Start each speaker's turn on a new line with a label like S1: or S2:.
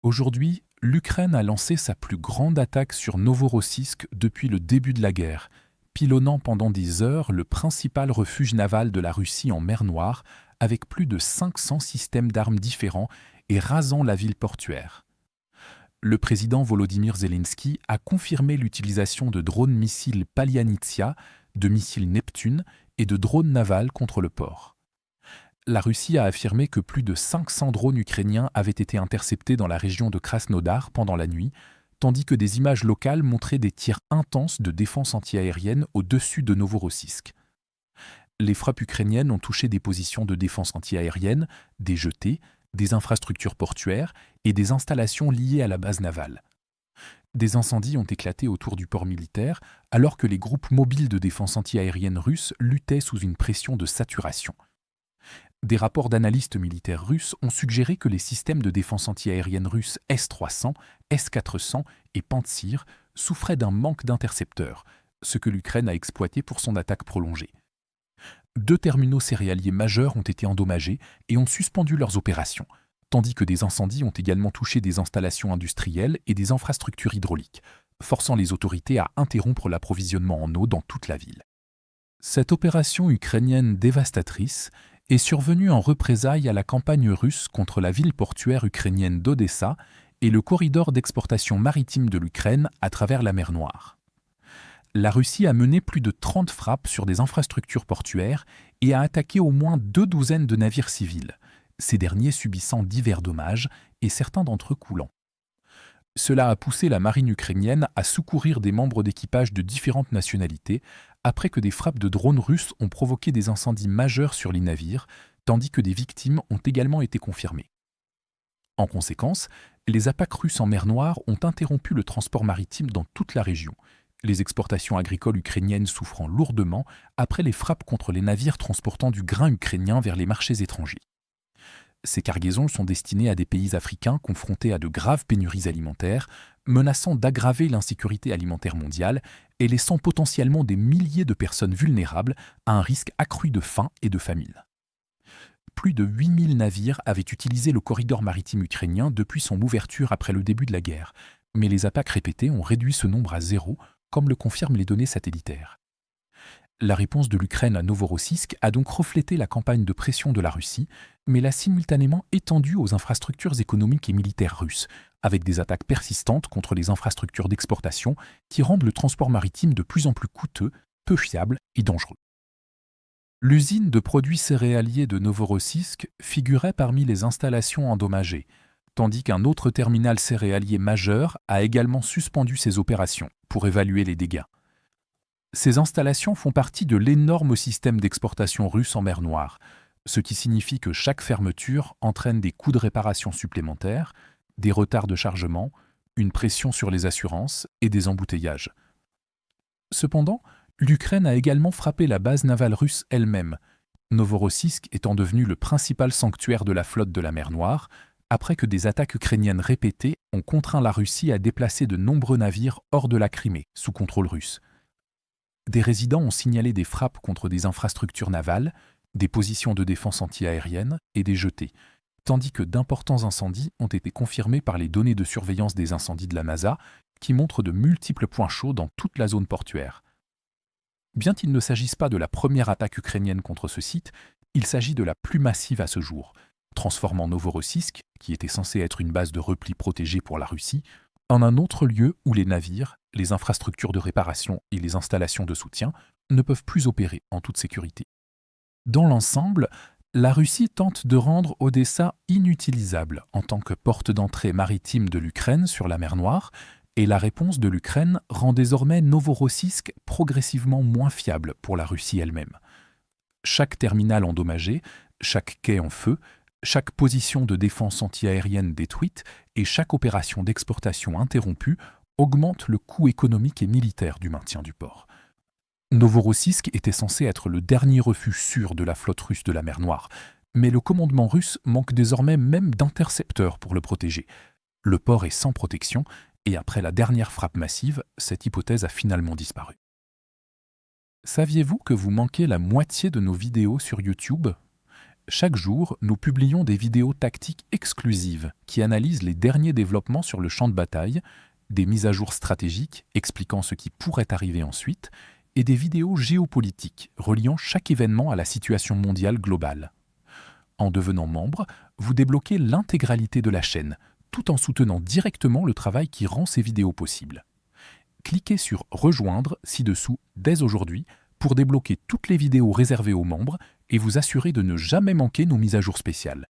S1: Aujourd'hui, l'Ukraine a lancé sa plus grande attaque sur Novorossiysk depuis le début de la guerre, pilonnant pendant des heures le principal refuge naval de la Russie en mer Noire, avec plus de 500 systèmes d'armes différents et rasant la ville portuaire. Le président Volodymyr Zelensky a confirmé l'utilisation de drones missiles Palianitsia, de missiles Neptune et de drones navals contre le port. La Russie a affirmé que plus de 500 drones ukrainiens avaient été interceptés dans la région de Krasnodar pendant la nuit, tandis que des images locales montraient des tirs intenses de défense antiaérienne au-dessus de Novorossiysk. Les frappes ukrainiennes ont touché des positions de défense antiaérienne, des jetées, des infrastructures portuaires et des installations liées à la base navale. Des incendies ont éclaté autour du port militaire, alors que les groupes mobiles de défense antiaérienne russes luttaient sous une pression de saturation. Des rapports d'analystes militaires russes ont suggéré que les systèmes de défense antiaérienne russes S-300, S-400 et Pantsir souffraient d'un manque d'intercepteurs, ce que l'Ukraine a exploité pour son attaque prolongée. 2 terminaux céréaliers majeurs ont été endommagés et ont suspendu leurs opérations, tandis que des incendies ont également touché des installations industrielles et des infrastructures hydrauliques, forçant les autorités à interrompre l'approvisionnement en eau dans toute la ville. Cette opération ukrainienne dévastatrice est survenue en représailles à la campagne russe contre la ville portuaire ukrainienne d'Odessa et le corridor d'exportation maritime de l'Ukraine à travers la mer Noire. La Russie a mené plus de 30 frappes sur des infrastructures portuaires et a attaqué au moins 2 douzaines de navires civils, ces derniers subissant divers dommages et certains d'entre eux coulant. Cela a poussé la marine ukrainienne à secourir des membres d'équipage de différentes nationalités après que des frappes de drones russes ont provoqué des incendies majeurs sur les navires, tandis que des victimes ont également été confirmées. En conséquence, les attaques russes en mer Noire ont interrompu le transport maritime dans toute la région, les exportations agricoles ukrainiennes souffrant lourdement après les frappes contre les navires transportant du grain ukrainien vers les marchés étrangers. Ces cargaisons sont destinées à des pays africains confrontés à de graves pénuries alimentaires, menaçant d'aggraver l'insécurité alimentaire mondiale et laissant potentiellement des milliers de personnes vulnérables à un risque accru de faim et de famine. Plus de 8000 navires avaient utilisé le corridor maritime ukrainien depuis son ouverture après le début de la guerre, mais les attaques répétées ont réduit ce nombre à 0, comme le confirment les données satellitaires. La réponse de l'Ukraine à Novorossiysk a donc reflété la campagne de pression de la Russie, mais l'a simultanément étendue aux infrastructures économiques et militaires russes, avec des attaques persistantes contre les infrastructures d'exportation qui rendent le transport maritime de plus en plus coûteux, peu fiable et dangereux. L'usine de produits céréaliers de Novorossiysk figurait parmi les installations endommagées, tandis qu'un autre terminal céréalier majeur a également suspendu ses opérations pour évaluer les dégâts. Ces installations font partie de l'énorme système d'exportation russe en mer Noire, ce qui signifie que chaque fermeture entraîne des coûts de réparation supplémentaires, des retards de chargement, une pression sur les assurances et des embouteillages. Cependant, l'Ukraine a également frappé la base navale russe elle-même, Novorossiysk étant devenu le principal sanctuaire de la flotte de la mer Noire, après que des attaques ukrainiennes répétées ont contraint la Russie à déplacer de nombreux navires hors de la Crimée, sous contrôle russe. Des résidents ont signalé des frappes contre des infrastructures navales, des positions de défense antiaérienne et des jetées, tandis que d'importants incendies ont été confirmés par les données de surveillance des incendies de la NASA, qui montrent de multiples points chauds dans toute la zone portuaire. Bien qu'il ne s'agisse pas de la première attaque ukrainienne contre ce site, il s'agit de la plus massive à ce jour, transformant Novorossiysk, qui était censé être une base de repli protégée pour la Russie, en un autre lieu où les navires, les infrastructures de réparation et les installations de soutien ne peuvent plus opérer en toute sécurité. Dans l'ensemble, la Russie tente de rendre Odessa inutilisable en tant que porte d'entrée maritime de l'Ukraine sur la mer Noire, et la réponse de l'Ukraine rend désormais Novorossiysk progressivement moins fiable pour la Russie elle-même. Chaque terminal endommagé, chaque quai en feu, chaque position de défense antiaérienne détruite et chaque opération d'exportation interrompue augmente le coût économique et militaire du maintien du port. Novorossiysk était censé être le dernier refuge sûr de la flotte russe de la mer Noire, mais le commandement russe manque désormais même d'intercepteurs pour le protéger. Le port est sans protection et après la dernière frappe massive, cette hypothèse a finalement disparu. Saviez-vous que vous manquez la moitié de nos vidéos sur YouTube ? Chaque jour, nous publions des vidéos tactiques exclusives qui analysent les derniers développements sur le champ de bataille, des mises à jour stratégiques expliquant ce qui pourrait arriver ensuite, et des vidéos géopolitiques reliant chaque événement à la situation mondiale globale. En devenant membre, vous débloquez l'intégralité de la chaîne, tout en soutenant directement le travail qui rend ces vidéos possibles. Cliquez sur « Rejoindre » ci-dessous dès aujourd'hui pour débloquer toutes les vidéos réservées aux membres et vous assurer de ne jamais manquer nos mises à jour spéciales.